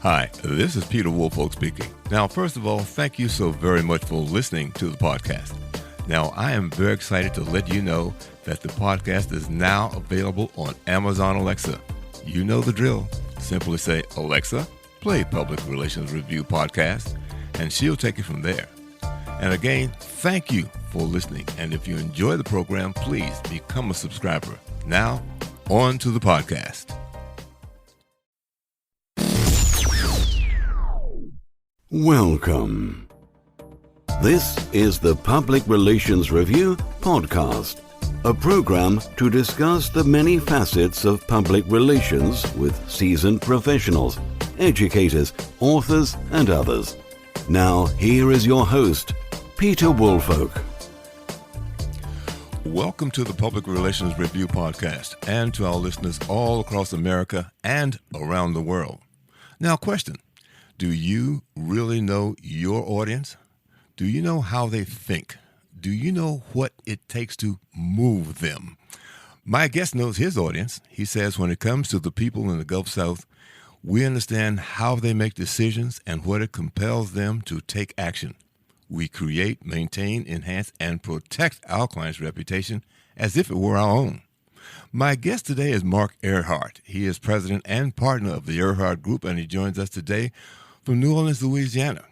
Hi, this is Peter Woolfolk speaking. Now, first of all, thank you so very much for listening to the podcast. Now, I am very excited to let you know that the podcast is now available on Amazon Alexa. You know the drill. Simply say, Alexa, play Public Relations Review Podcast, and she'll take it from there. And again, thank you for listening. And if you enjoy the program, please become a subscriber. Now, on to the podcast. Welcome. This is the Public Relations Review Podcast, a program to discuss the many facets of public relations with seasoned professionals, educators, authors, and others. Now, here is your host, Peter Woolfolk. Welcome to the Public Relations Review Podcast and to our listeners all across America and around the world. Now, question. Do you really know your audience? Do you know how they think? Do you know what it takes to move them? My guest knows his audience. He says when it comes to the people in the Gulf South, we understand how they make decisions and what it compels them to take action. We create, maintain, enhance, and protect our client's reputation as if it were our own. My guest today is Marc Ehrhardt. He is president and partner of the Ehrhardt Group, and he joins us today from New Orleans, Louisiana.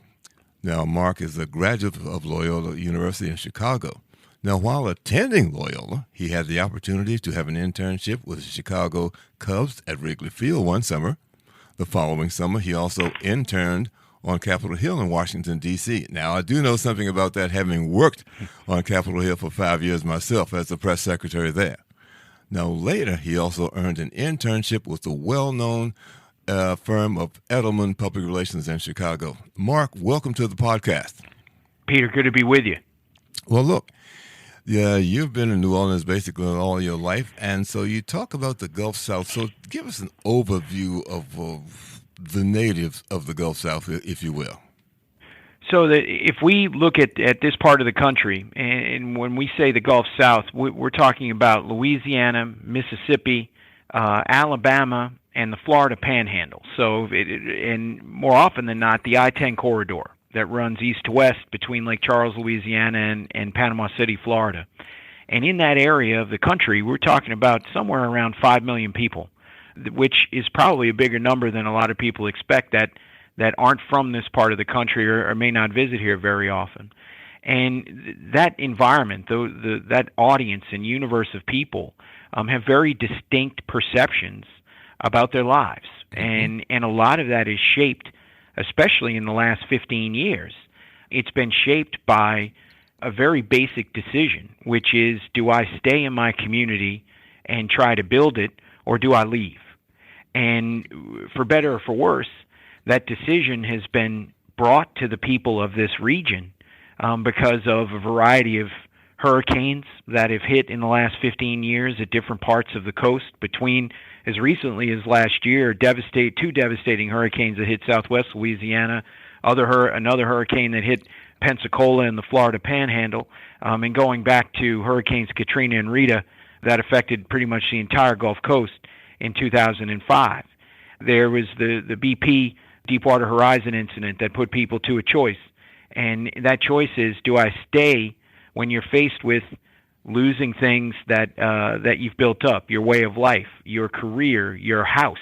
Now, Marc is a graduate of Loyola University in Chicago. Now, while attending Loyola, he had the opportunity to have an internship with the Chicago Cubs at Wrigley Field one summer. The following summer, he also interned on Capitol Hill in Washington, D.C. Now, I do know something about that, having worked on Capitol Hill for 5 years myself as the press secretary there. Now, later, he also earned an internship with the well-known firm of Edelman Public Relations in Chicago. Marc, welcome to the podcast. Peter, good to be with you. Well, look, you've been in New Orleans basically all your life, and so you talk about the Gulf South. So give us an overview of the natives of the Gulf South, if you will. So that if we look at this part of the country, and when we say the Gulf South, we're talking about Louisiana, Mississippi, Alabama, and the Florida Panhandle. So, and more often than not, the I-10 corridor that runs east to west between Lake Charles, Louisiana, and Panama City, Florida. And in that area of the country, we're talking about somewhere around 5 million people, which is probably a bigger number than a lot of people expect that aren't from this part of the country or may not visit here very often. And that environment, that audience and universe of people have very distinct perceptions about their lives. And a lot of that is shaped, especially in the last 15 years. It's been shaped by a very basic decision, which is, do I stay in my community and try to build it, or do I leave? And for better or for worse, that decision has been brought to the people of this region because of a variety of hurricanes that have hit in the last 15 years at different parts of the coast, between as recently as last year, two devastating hurricanes that hit southwest Louisiana, another hurricane that hit Pensacola and the Florida Panhandle, and going back to Hurricanes Katrina and Rita that affected pretty much the entire Gulf Coast in 2005. There was the BP Deepwater Horizon incident that put people to a choice, and that choice is, do I stay when you're faced with losing things that you've built up, your way of life, your career, your house?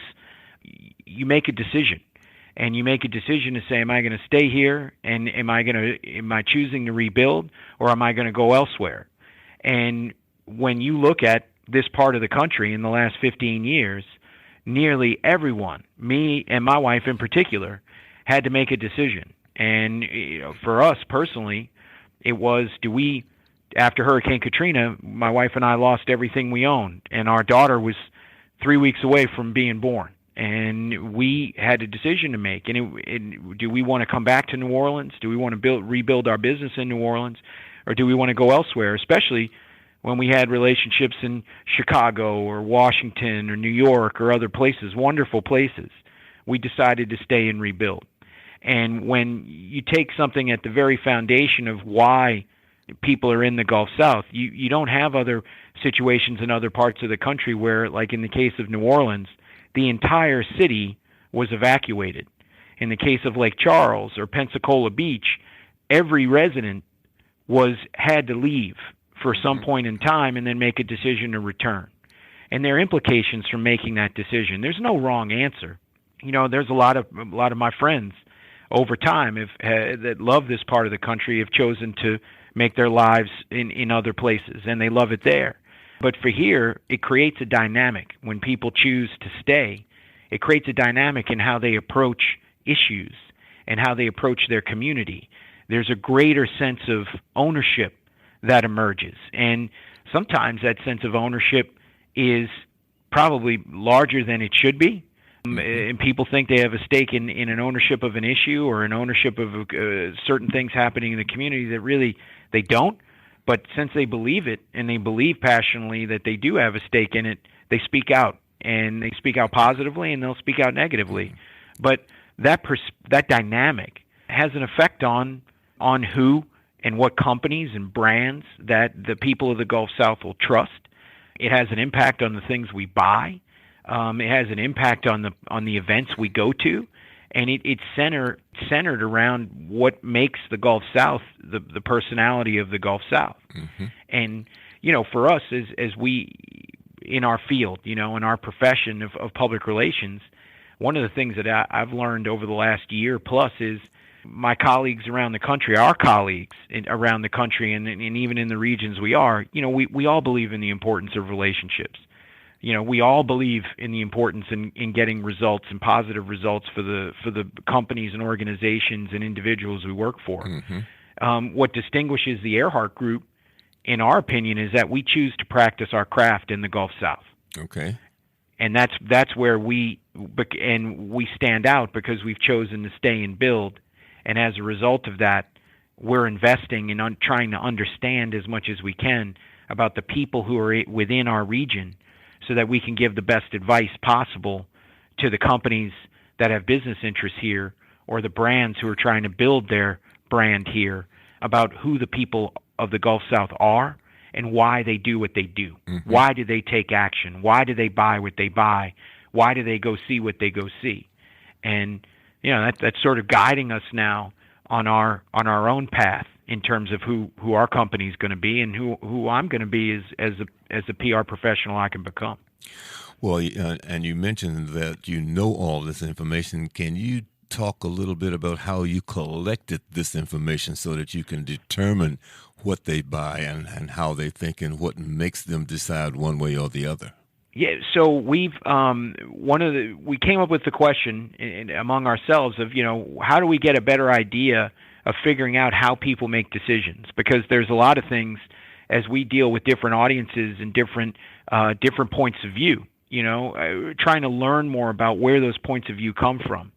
You make a decision, and you make a decision to say, am I going to stay here, and am I choosing to rebuild, or am I going to go elsewhere? And when you look at this part of the country in the last 15 years, nearly everyone, me and my wife in particular, had to make a decision. And for us personally, it was, after Hurricane Katrina, my wife and I lost everything we owned, and our daughter was 3 weeks away from being born. And we had a decision to make. And do we want to come back to New Orleans? Do we want to rebuild our business in New Orleans? Or do we want to go elsewhere, especially when we had relationships in Chicago or Washington or New York or other places, wonderful places? We decided to stay and rebuild. And when you take something at the very foundation of why people are in the Gulf South, you don't have other situations in other parts of the country where, like in the case of New Orleans, the entire city was evacuated. In the case of Lake Charles or Pensacola Beach, every resident had to leave for some point in time and then make a decision to return. And there are implications from making that decision. There's no wrong answer. There's a lot of my friends over time that love this part of the country have chosen to make their lives in other places, and they love it there. But for here, it creates a dynamic. When people choose to stay, it creates a dynamic in how they approach issues and how they approach their community. There's a greater sense of ownership that emerges. And sometimes that sense of ownership is probably larger than it should be. And people think they have a stake in an ownership of an issue or an ownership of certain things happening in the community that really they don't. But since they believe it and they believe passionately that they do have a stake in it, they speak out, and they speak out positively and they'll speak out negatively. But that dynamic has an effect on who and what companies and brands that the people of the Gulf South will trust. It has an impact on the things we buy. It has an impact on the events we go to, and it's centered around what makes the Gulf South the personality of the Gulf South. Mm-hmm. And for us as we in our field, in our profession of public relations, one of the things that I've learned over the last year plus is my colleagues around the country, our colleagues around the country, and even in the regions we are, we all believe in the importance of relationships. We all believe in the importance in getting results and positive results for the companies and organizations and individuals we work for. Mm-hmm. What distinguishes the Ehrhardt Group, in our opinion, is that we choose to practice our craft in the Gulf South. Okay. And that's where we stand out because we've chosen to stay and build. And as a result of that, we're investing in trying to understand as much as we can about the people who are within our region so that we can give the best advice possible to the companies that have business interests here or the brands who are trying to build their brand here about who the people of the Gulf South are and why they do what they do. Mm-hmm. Why do they take action? Why do they buy what they buy? Why do they go see what they go see? And that's sort of guiding us now on our own path in terms of who our company's going to be and who I'm going to be as a PR professional I can become. Well, and you mentioned that all this information. Can you talk a little bit about how you collected this information so that you can determine what they buy and how they think and what makes them decide one way or the other? Yeah, so we came up with the question among ourselves of how do we get a better idea of figuring out how people make decisions, because there's a lot of things as we deal with different audiences and different points of view, trying to learn more about where those points of view come from.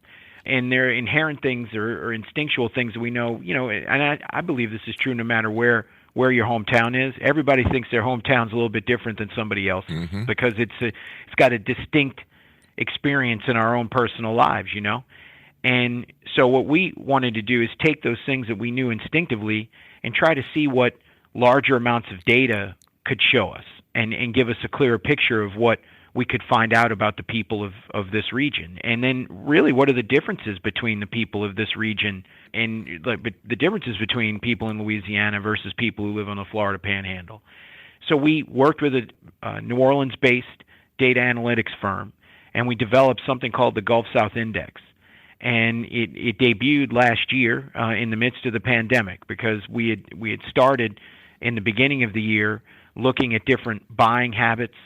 And they're inherent things or instinctual things that we know, and I believe this is true no matter where your hometown is. Everybody thinks their hometown's a little bit different than somebody else's. Mm-hmm. Because it's got a distinct experience in our own personal lives, And so what we wanted to do is take those things that we knew instinctively and try to see what larger amounts of data could show us and give us a clearer picture of what we could find out about the people of this region. And then really what are the differences between the people of this region and the differences between people in Louisiana versus people who live on the Florida Panhandle. So we worked with a New Orleans-based data analytics firm, and we developed something called the Gulf South Index. And it debuted last year in the midst of the pandemic because we had started in the beginning of the year looking at different buying habits,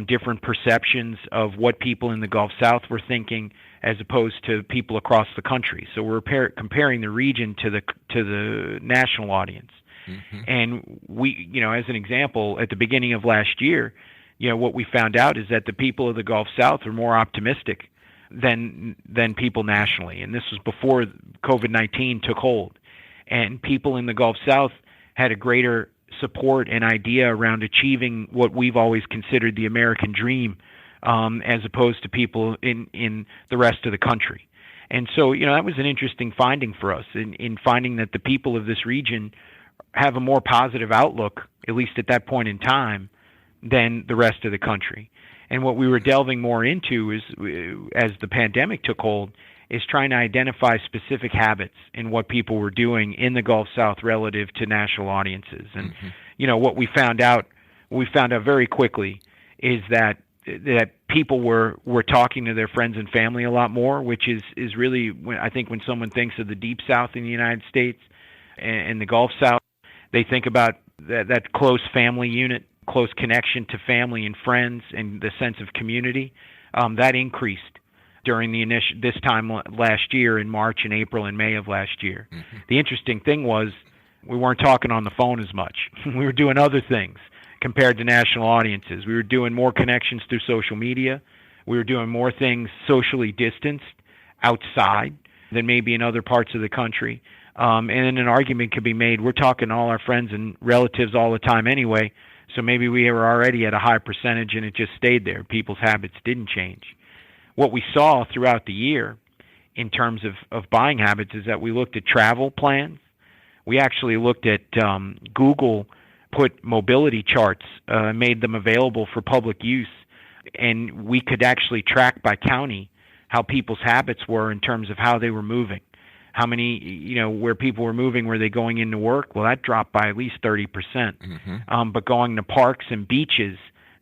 different perceptions of what people in the Gulf South were thinking as opposed to people across the country. So we're comparing the region to the national audience. Mm-hmm. And we, as an example, at the beginning of last year, what we found out is that the people of the Gulf South are more optimistic than people nationally. And this was before COVID-19 took hold. And people in the Gulf South had a greater support and idea around achieving what we've always considered the American dream, as opposed to people in the rest of the country. And so, that was an interesting finding for us in finding that the people of this region have a more positive outlook, at least at that point in time, than the rest of the country. And what we were delving more into is, as the pandemic took hold, is trying to identify specific habits in what people were doing in the Gulf South relative to national audiences. And what we found out very quickly is that people were talking to their friends and family a lot more, which is really I think when someone thinks of the Deep South in the United States and the Gulf South, they think about that close family unit, close connection to family and friends, and the sense of community. That increased during this time last year in March and April and May of last year. The interesting thing was we weren't talking on the phone as much. We were doing other things compared to national audiences. We were doing more connections through social media. We were doing more things socially distanced outside than maybe in other parts of the country. And then an argument could be made, we're talking to all our friends and relatives all the time anyway, so maybe we were already at a high percentage and it just stayed there. People's habits didn't change. What we saw throughout the year in terms of buying habits is that we looked at travel plans. We actually looked at Google put mobility charts, made them available for public use, and we could actually track by county how people's habits were in terms of how they were moving. How many, where people were moving, were they going into work? Well, that dropped by at least 30%. But going to parks and beaches,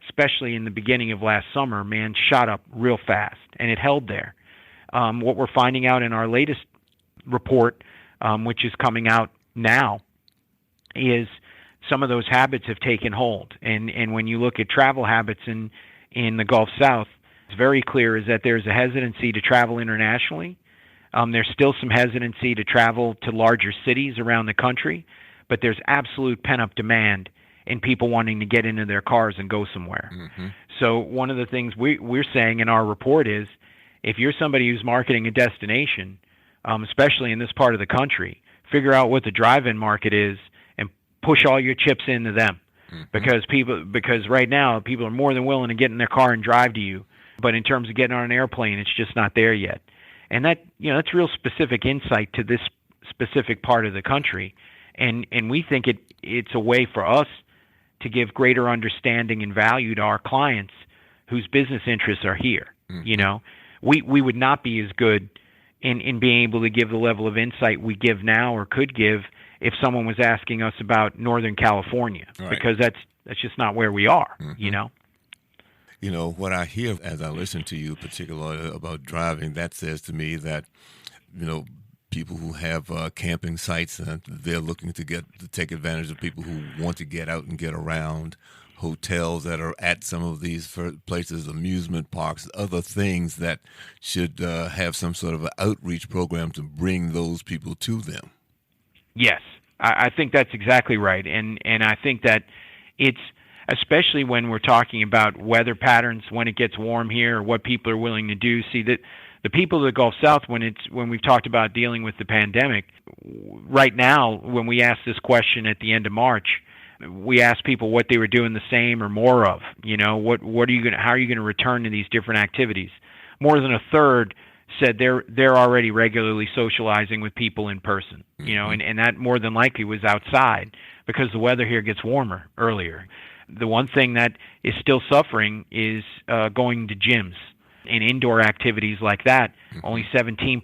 especially in the beginning of last summer, shot up real fast, and it held there. What we're finding out in our latest report, which is coming out now, is some of those habits have taken hold. And when you look at travel habits in the Gulf South, it's very clear is that there's a hesitancy to travel internationally. There's still some hesitancy to travel to larger cities around the country, but there's absolute pent-up demand in people wanting to get into their cars and go somewhere. So one of the things we're saying in our report is, if you're somebody who's marketing a destination, especially in this part of the country, figure out what the drive-in market is and push all your chips into them. Because right now people are more than willing to get in their car and drive to you, but in terms of getting on an airplane, it's just not there yet. And that's real specific insight to this specific part of the country. And we think it's a way for us to give greater understanding and value to our clients whose business interests are here. We would not be as good in being able to give the level of insight we give now or could give if someone was asking us about Northern California, right? Because that's just not where we are, What I hear as I listen to you, particularly about driving, that says to me that, people who have camping sites, they're looking to take advantage of people who want to get out and get around, hotels that are at some of these places, amusement parks, other things that should have some sort of an outreach program to bring those people to them. Yes, I think that's exactly right. And I think that it's, especially when we're talking about weather patterns, when it gets warm here, what people are willing to do. See, that the people of the Gulf South, when we've talked about dealing with the pandemic, right now, when we asked this question at the end of March, we asked people what they were doing the same or more of. How are you going to return to these different activities? More than a third said they're already regularly socializing with people in person. And that more than likely was outside because the weather here gets warmer earlier. The one thing that is still suffering is going to gyms and indoor activities like that. Only 17%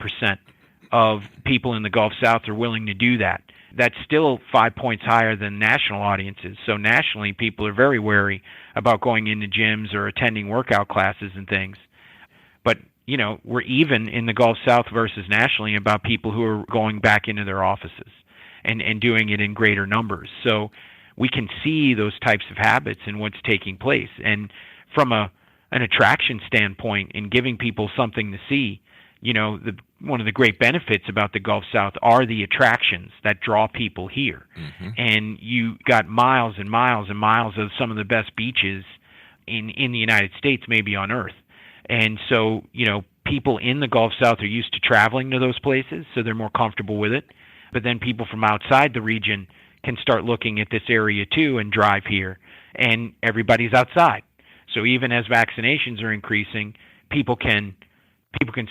of people in the Gulf South are willing to do that. That's still 5 points higher than national audiences. So nationally, people are very wary about going into gyms or attending workout classes and things. But, we're even in the Gulf South versus nationally about people who are going back into their offices and doing it in greater numbers. So we can see those types of habits and what's taking place. And from an attraction standpoint, in giving people something to see, one of the great benefits about the Gulf South are the attractions that draw people here. And you got miles and miles and miles of some of the best beaches in the United States, maybe on Earth. And so, people in the Gulf South are used to traveling to those places, so they're more comfortable with it. But then people from outside the region can start looking at this area too and drive here, and everybody's outside. So even as vaccinations are increasing, people can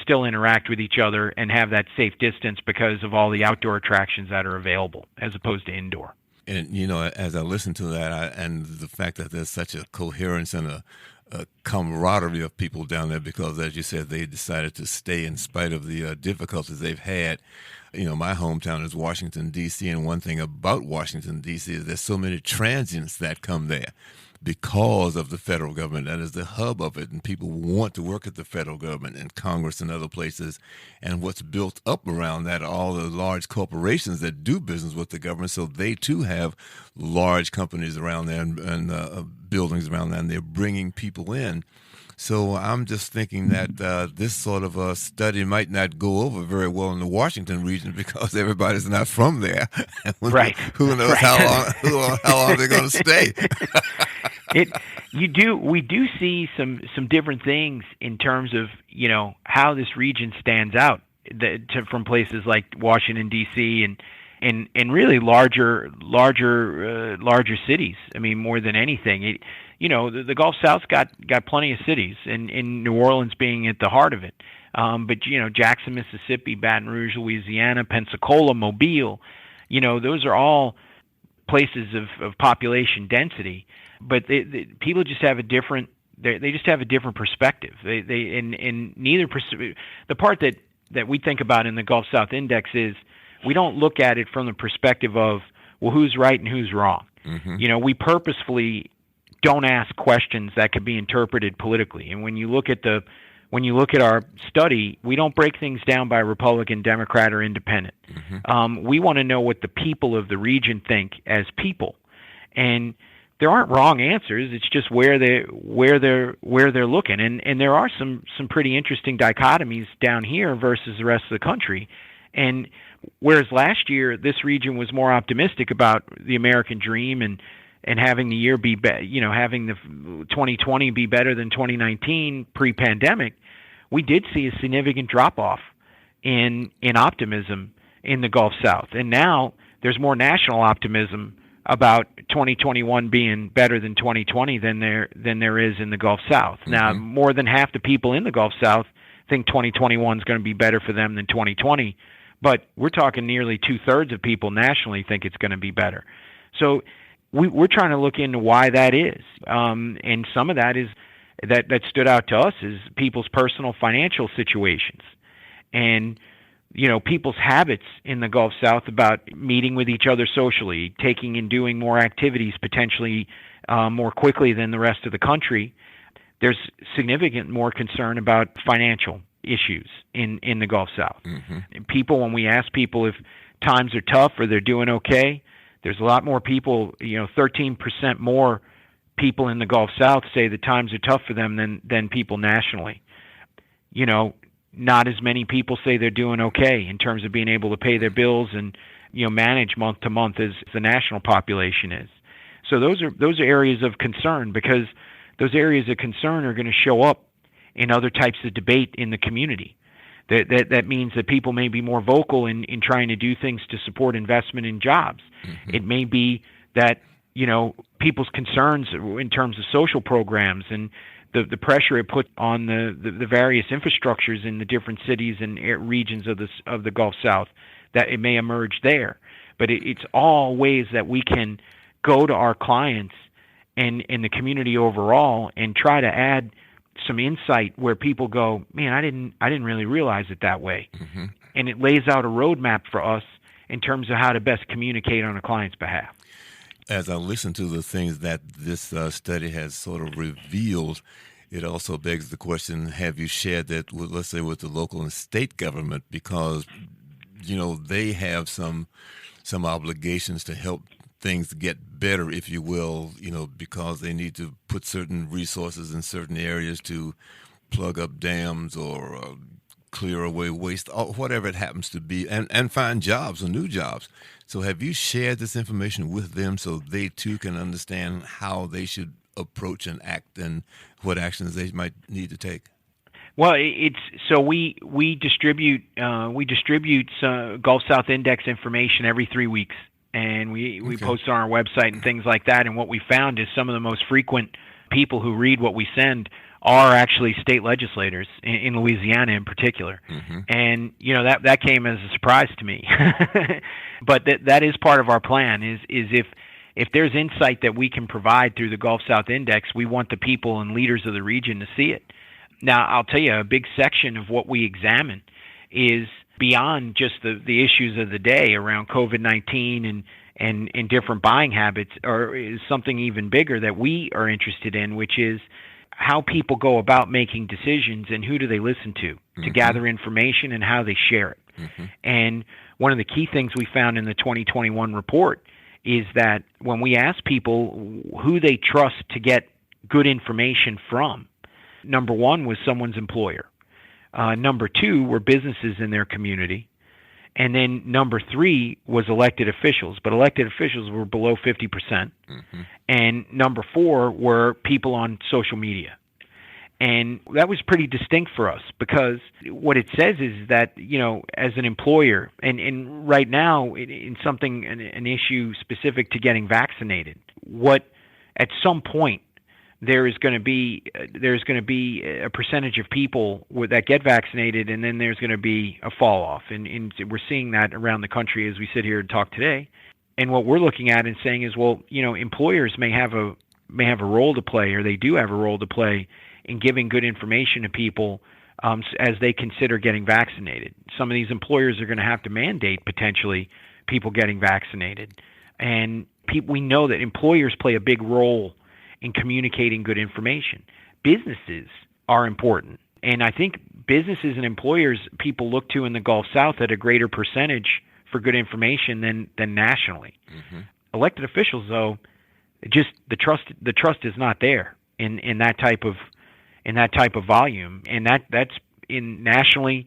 still interact with each other and have that safe distance because of all the outdoor attractions that are available as opposed to indoor. And, as I listen to that, and the fact that there's such a coherence and camaraderie of people down there because, as you said, they decided to stay in spite of the difficulties they've had. My hometown is Washington, D.C., and one thing about Washington, D.C. is there's so many transients that come there because of the federal government. That is the hub of it, and people want to work at the federal government and Congress and other places. And what's built up around that are all the large corporations that do business with the government, so they too have large companies around there and buildings around there, and they're bringing people in. So I'm just thinking that this sort of a study might not go over very well in the Washington region because everybody's not from there. Right. Who knows how long they're going to stay? We do see some different things in terms of how this region stands out from places like Washington D.C. and really larger cities. I mean, more than anything, the Gulf South's got plenty of cities, and New Orleans being at the heart of it. But Jackson, Mississippi, Baton Rouge, Louisiana, Pensacola, Mobile, those are all places of population density. But people just have a different. They just have a different perspective. The part that we think about in the Gulf South Index is we don't look at it from the perspective of, well, who's right and who's wrong. Mm-hmm. We purposefully don't ask questions that could be interpreted politically. And when you look at our study, we don't break things down by Republican, Democrat, or Independent. Mm-hmm. We want to know what the people of the region think as people, and there aren't wrong answers. It's just where they're looking, and there are some pretty interesting dichotomies down here versus the rest of the country. And whereas last year this region was more optimistic about the American dream and having the year be having the 2020 be better than 2019 pre-pandemic, we did see a significant drop-off in optimism in the Gulf South. And now there's more national optimism about 2021 being better than 2020 than there is in the Gulf South. Mm-hmm. Now, more than half the people in the Gulf South think 2021 is going to be better for them than 2020, but we're talking nearly 2/3 of people nationally think it's going to be better. So we're trying to look into why that is, and some of that is that stood out to us is people's personal financial situations, and people's habits in the Gulf South about meeting with each other socially, taking and doing more activities potentially more quickly than the rest of the country. There's significant more concern about financial issues in the Gulf South. Mm-hmm. People, when we ask people if times are tough or they're doing okay, there's a lot more people, 13% more people in the Gulf South say that times are tough for them than people nationally. Not as many people say they're doing okay in terms of being able to pay their bills and manage month to month as the national population is. So those are areas of concern, because those areas of concern are going to show up in other types of debate in the community. That means that people may be more vocal in trying to do things to support investment in jobs. Mm-hmm. It may be that people's concerns in terms of social programs and the pressure it put on the various infrastructures in the different cities and regions of the Gulf South, that it may emerge there. But it's all ways that we can go to our clients and in the community overall and try to add some insight where people go, man, I didn't really realize it that way. Mm-hmm. And it lays out a roadmap for us in terms of how to best communicate on a client's behalf. As I listen to the things that this study has sort of revealed, it also begs the question, have you shared that with, let's say, with the local and state government? Because, they have some obligations to help things get better, if you will, because they need to put certain resources in certain areas to plug up dams or clear away waste, or whatever it happens to be, and find jobs or new jobs. So have you shared this information with them so they too can understand how they should approach and act and what actions they might need to take? Well, we distribute Gulf South Index information every 3 weeks. And we post on our website and things like that. And what we found is some of the most frequent people who read what we send are actually state legislators in Louisiana in particular. Mm-hmm. And that came as a surprise to me. But that is part of our plan. Is if there's insight that we can provide through the Gulf South Index, we want the people and leaders of the region to see it. Now, I'll tell you, a big section of what we examine is beyond just the issues of the day around COVID-19 and different buying habits, or is something even bigger that we are interested in, which is how people go about making decisions and who do they listen to gather information and how they share it. And one of the key things we found in the 2021 report is that when we ask people who they trust to get good information from, number one was someone's employer. Number two were businesses in their community. And then number three was elected officials, but elected officials were below 50%. And number four were people on social media. And that was pretty distinct for us, because what it says is that, as an employer, and right now in something, an issue specific to getting vaccinated, what at some point there's going to be a percentage of people that get vaccinated, and then there's going to be a fall off, and we're seeing that around the country as we sit here and talk today. And what we're looking at and saying is, well, employers may have a role to play, or they do have a role to play in giving good information to people as they consider getting vaccinated. Some of these employers are going to have to mandate potentially people getting vaccinated, and we know that employers play a big role in communicating good information. Businesses are important, and I think businesses and employers people look to in the Gulf South at a greater percentage for good information than nationally. Elected officials, though, just the trust is not there in that type of volume, and that's in nationally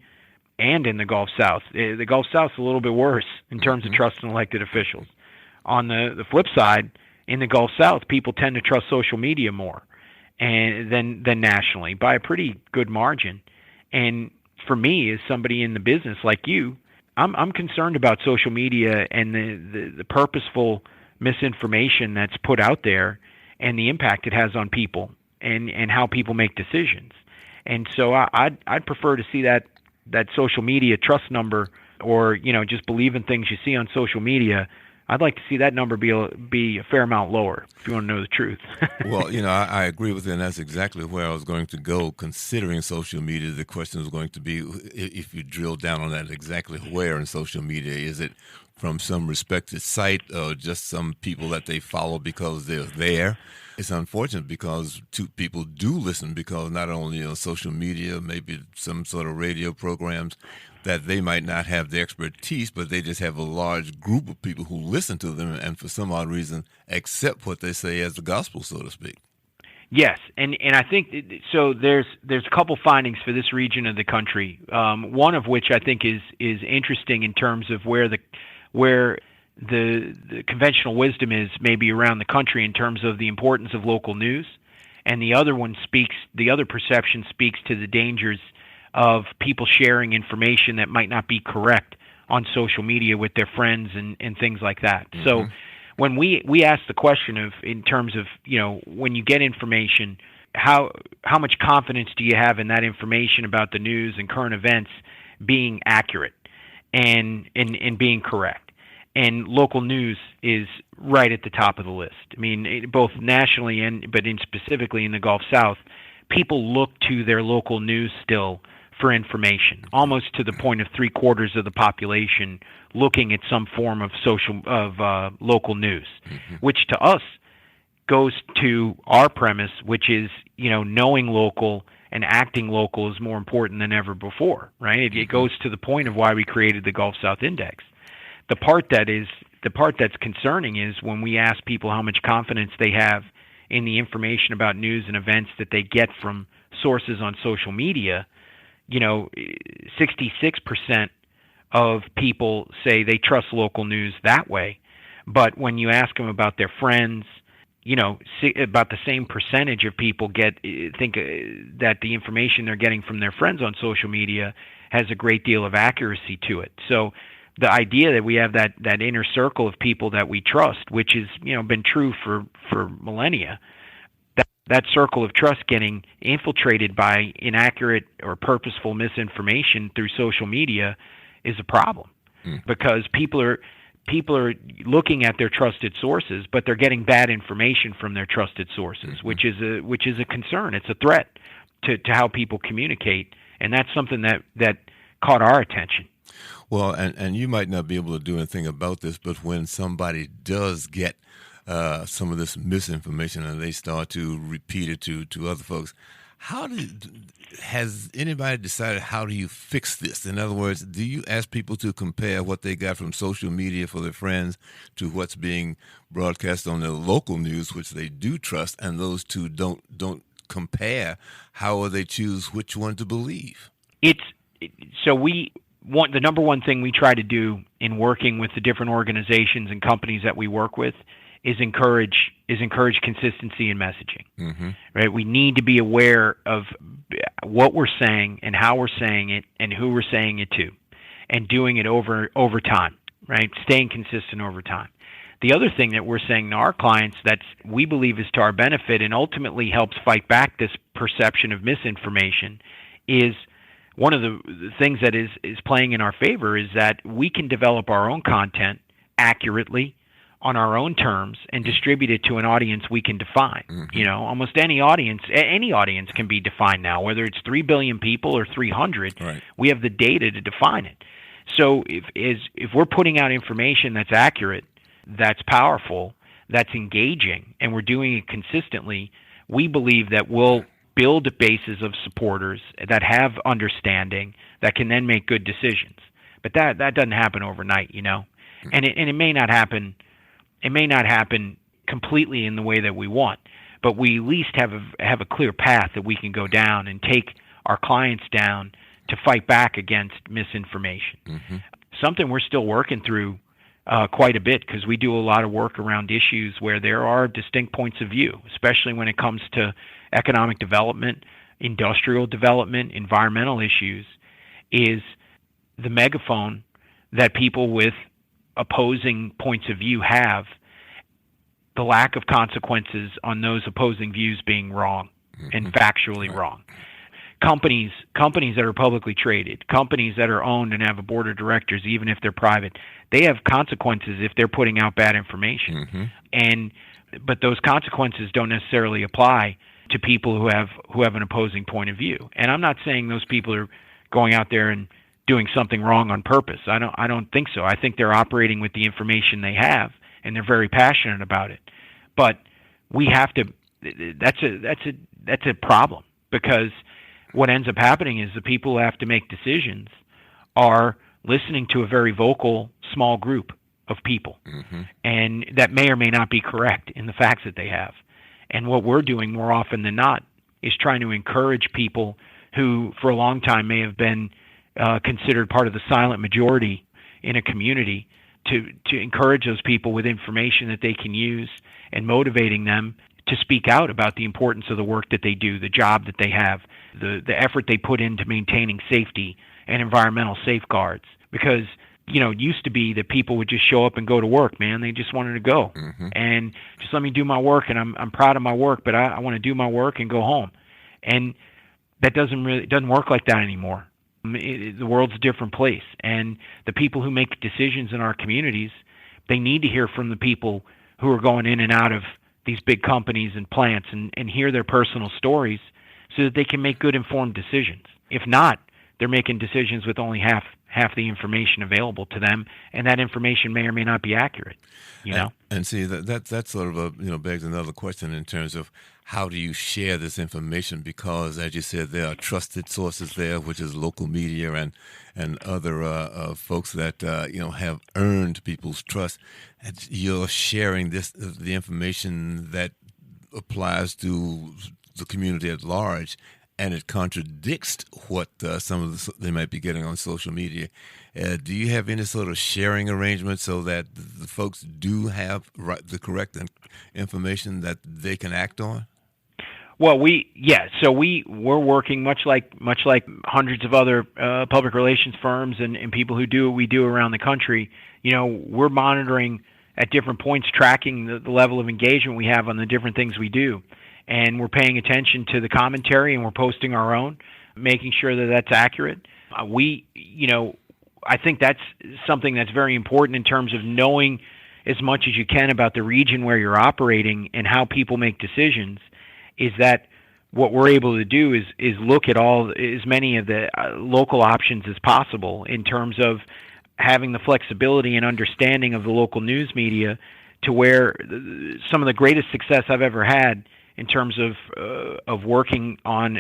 and in the Gulf South. The Gulf South's a little bit worse in terms of trust in elected officials. On the flip side, in the Gulf South, people tend to trust social media more than nationally by a pretty good margin. And for me, as somebody in the business like you, I'm concerned about social media and the purposeful misinformation that's put out there and the impact it has on people and how people make decisions. And so I'd prefer to see that social media trust number, or just believe in things you see on social media. I'd like to see that number be a fair amount lower, if you want to know the truth. Well, I agree with you, and that's exactly where I was going to go. Considering social media, the question is going to be, if you drill down on that, exactly where in social media. Is it from some respected site, or just some people that they follow because they're there? It's unfortunate because people do listen, because not only on social media, maybe some sort of radio programs, that they might not have the expertise, but they just have a large group of people who listen to them and for some odd reason accept what they say as the gospel, so to speak. Yes, and I think so. There's a couple findings for this region of the country. One of which I think is interesting in terms of where the conventional wisdom is maybe around the country in terms of the importance of local news, and the other perception speaks to the dangers of people sharing information that might not be correct on social media with their friends and things like that. So when we ask the question of, in terms of, when you get information, how much confidence do you have in that information about the news and current events being accurate and being correct? And local news is right at the top of the list. I mean, both nationally but specifically in the Gulf South, people look to their local news still for information, almost to the point of 3/4 of the population looking at some form of local news, which to us goes to our premise, which is, knowing local and acting local is more important than ever before, right? It goes to the point of why we created the Gulf South Index. The part that's concerning is when we ask people how much confidence they have in the information about news and events that they get from sources on social media. 66% of people say they trust local news that way. But when you ask them about their friends, about the same percentage of people think that the information they're getting from their friends on social media has a great deal of accuracy to it. So the idea that we have that inner circle of people that we trust, which has been true for millennia, that circle of trust getting infiltrated by inaccurate or purposeful misinformation through social media is a problem, because people people are looking at their trusted sources, but they're getting bad information from their trusted sources, which is a concern. It's a threat to how people communicate, and that's something that caught our attention. Well, and you might not be able to do anything about this, but when somebody does get some of this misinformation and they start to repeat it to other folks, has anybody decided how do you fix this? In other words, do you ask people to compare what they got from social media for their friends to what's being broadcast on the local news, which they do trust, and those two don't compare? How will they choose which one to believe? The number one thing we try to do in working with the different organizations and companies that we work with is encourage consistency in messaging. Mm-hmm. Right? We need to be aware of what we're saying and how we're saying it and who we're saying it to, and doing it over time. Right? Staying consistent over time. The other thing that we're saying to our clients that we believe is to our benefit and ultimately helps fight back this perception of misinformation is one of the things that is playing in our favor is that we can develop our own content accurately on our own terms and distribute it to an audience we can define. Mm-hmm. Almost any audience can be defined now, whether it's 3 billion people or 300. Right. We have the data to define it. So if we're putting out information that's accurate, that's powerful, that's engaging, and we're doing it consistently, we believe that we'll build bases of supporters that have understanding that can then make good decisions. But that doesn't happen overnight, and it may not happen. It may not happen completely in the way that we want, but we at least have a clear path that we can go down and take our clients down to fight back against misinformation. Mm-hmm. Something we're still working through quite a bit, because we do a lot of work around issues where there are distinct points of view, especially when it comes to economic development, industrial development, environmental issues, is the megaphone that people with opposing points of view have, the lack of consequences on those opposing views being wrong and factually wrong. Companies that are publicly traded, companies that are owned and have a board of directors, even if they're private, they have consequences if they're putting out bad information. Mm-hmm. But those consequences don't necessarily apply to people who have an opposing point of view. And I'm not saying those people are going out there and doing something wrong on purpose. I don't think so. I think they're operating with the information they have, and they're very passionate about it. But we have to. That's a problem, because what ends up happening is the people who have to make decisions are listening to a very vocal small group of people, mm-hmm. and that may or may not be correct in the facts that they have. And what we're doing more often than not is trying to encourage people who for a long time may have been considered part of the silent majority in a community to encourage those people with information that they can use and motivating them to speak out about the importance of the work that they do, the job that they have, the effort they put into maintaining safety and environmental safeguards. Because, it used to be that people would just show up and go to work, man. They just wanted to go. Mm-hmm. And just let me do my work, and I'm proud of my work, but I want to do my work and go home. And that doesn't work like that anymore. The world's a different place. And the people who make decisions in our communities, they need to hear from the people who are going in and out of these big companies and plants and hear their personal stories so that they can make good informed decisions. If not, they're making decisions with only half the information available to them, and that information may or may not be accurate. And see that sort of begs another question in terms of how do you share this information, because as you said, there are trusted sources there, which is local media and other folks that have earned people's trust. And you're sharing the information that applies to the community at large, and it contradicts what they might be getting on social media. Do you have any sort of sharing arrangement so that the folks do have the correct information that they can act on? Well, so we're working much like hundreds of other public relations firms and people who do what we do around the country. We're monitoring at different points, tracking the level of engagement we have on the different things we do. And we're paying attention to the commentary, and we're posting our own, making sure that that's accurate. I think that's something that's very important in terms of knowing as much as you can about the region where you're operating and how people make decisions, is that what we're able to do is look at as many of the local options as possible in terms of having the flexibility and understanding of the local news media, to where some of the greatest success I've ever had in terms of working on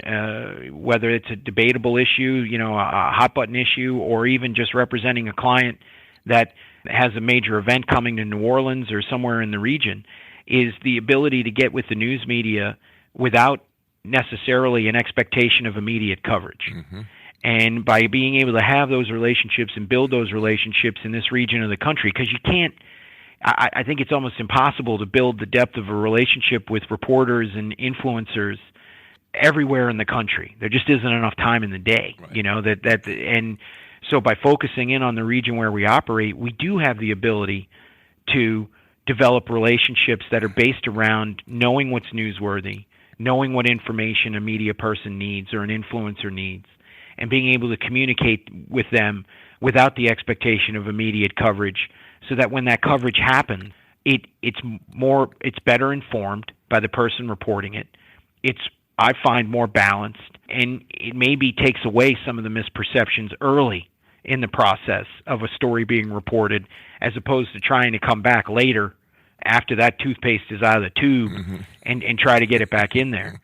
whether it's a debatable issue, a hot button issue, or even just representing a client that has a major event coming to New Orleans or somewhere in the region, is the ability to get with the news media without necessarily an expectation of immediate coverage. Mm-hmm. And by being able to have those relationships and build those relationships in this region of the country, because you can't, I think it's almost impossible to build the depth of a relationship with reporters and influencers everywhere in the country. There just isn't enough time in the day, right. And so by focusing in on the region where we operate, we do have the ability to develop relationships that are based around knowing what's newsworthy, knowing what information a media person needs or an influencer needs, and being able to communicate with them without the expectation of immediate coverage, so that when that coverage happens, it's better informed by the person reporting it. I find more balanced, and it maybe takes away some of the misperceptions early in the process of a story being reported, as opposed to trying to come back later after that toothpaste is out of the tube, mm-hmm. and try to get it back in there.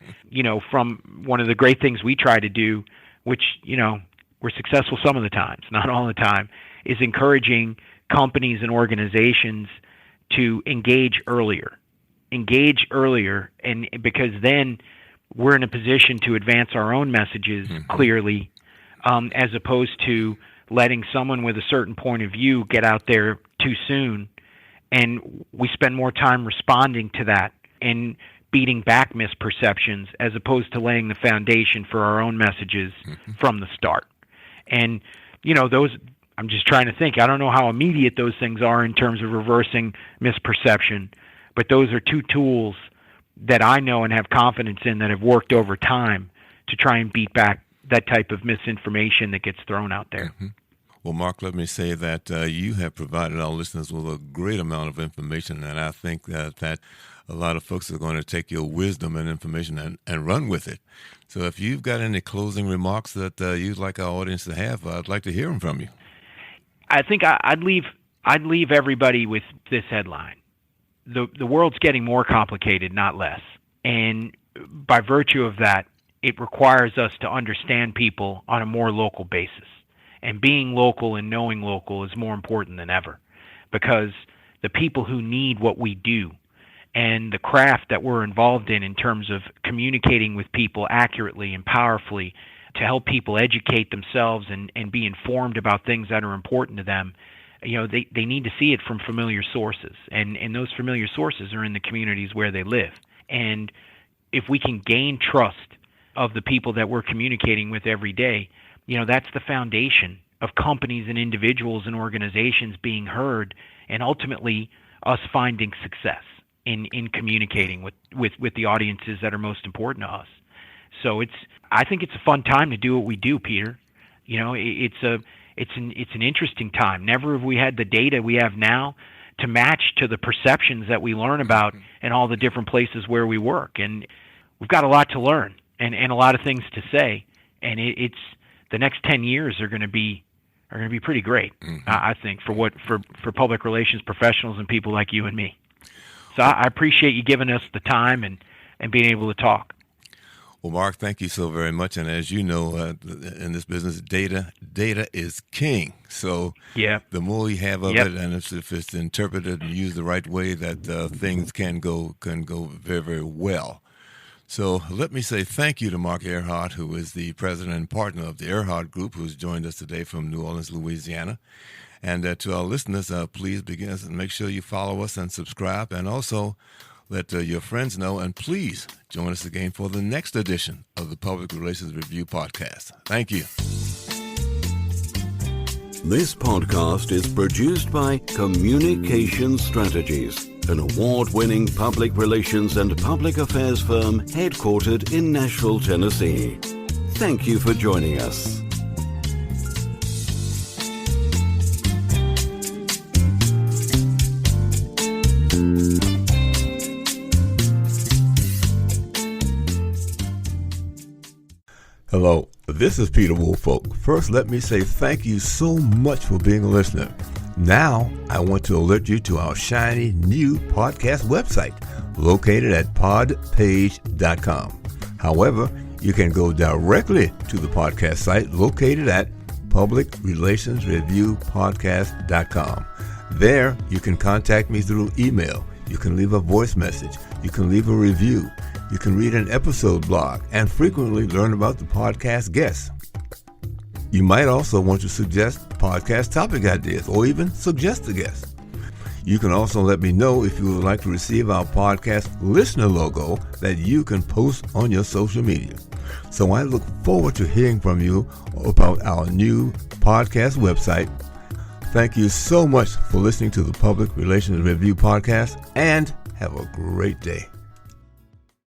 From one of the great things we try to do, which, we're successful some of the times, not all the time, is encouraging companies and organizations to engage earlier, and because then we're in a position to advance our own messages mm-hmm. clearly, as opposed to letting someone with a certain point of view get out there too soon, and we spend more time responding to that and beating back misperceptions, as opposed to laying the foundation for our own messages mm-hmm. from the start. And those, I'm just trying to think, I don't know how immediate those things are in terms of reversing misperception, but those are two tools that I know and have confidence in that have worked over time to try and beat back that type of misinformation that gets thrown out there. Mm-hmm. Well, Mark, let me say that you have provided our listeners with a great amount of information, and I think that a lot of folks are going to take your wisdom and information and run with it. So if you've got any closing remarks that you'd like our audience to have, I'd like to hear them from you. I think I'd leave everybody with this headline. The world's getting more complicated, not less. And by virtue of that, it requires us to understand people on a more local basis. And being local and knowing local is more important than ever, because the people who need what we do and the craft that we're involved in terms of communicating with people accurately and powerfully to help people educate themselves and be informed about things that are important to them, they need to see it from familiar sources. And those familiar sources are in the communities where they live. And if we can gain trust of the people that we're communicating with every day, that's the foundation of companies and individuals and organizations being heard, and ultimately us finding success in communicating with the audiences that are most important to us. So I think it's a fun time to do what we do, Peter. It's an interesting time. Never have we had the data we have now to match to the perceptions that we learn about in all the different places where we work. And we've got a lot to learn and a lot of things to say. And it's the next 10 years are going to be pretty great, mm-hmm. I think, for public relations professionals and people like you and me. So I appreciate you giving us the time and being able to talk. Well, Mark, thank you so very much. And as you know, in this business, data is king. So yeah. The more you have of yep. it, and if it's interpreted and used the right way, that things can go very, very well. So let me say thank you to Marc Ehrhardt, who is the president and partner of the Ehrhardt Group, who's joined us today from New Orleans, Louisiana. And to our listeners, please begin and make sure you follow us and subscribe, and also let your friends know. And please join us again for the next edition of the Public Relations Review Podcast. Thank you. This podcast is produced by Communication Strategies, an award-winning public relations and public affairs firm headquartered in Nashville, Tennessee. Thank you for joining us. This is Peter Woolfolk. First, let me say thank you so much for being a listener. Now, I want to alert you to our shiny new podcast website located at podpage.com. However, you can go directly to the podcast site located at publicrelationsreviewpodcast.com. There, you can contact me through email. You can leave a voice message. You can leave a review. You can read an episode blog and frequently learn about the podcast guests. You might also want to suggest podcast topic ideas or even suggest a guest. You can also let me know if you would like to receive our podcast listener logo that you can post on your social media. So I look forward to hearing from you about our new podcast website. Thank you so much for listening to the Public Relations Review podcast, and have a great day.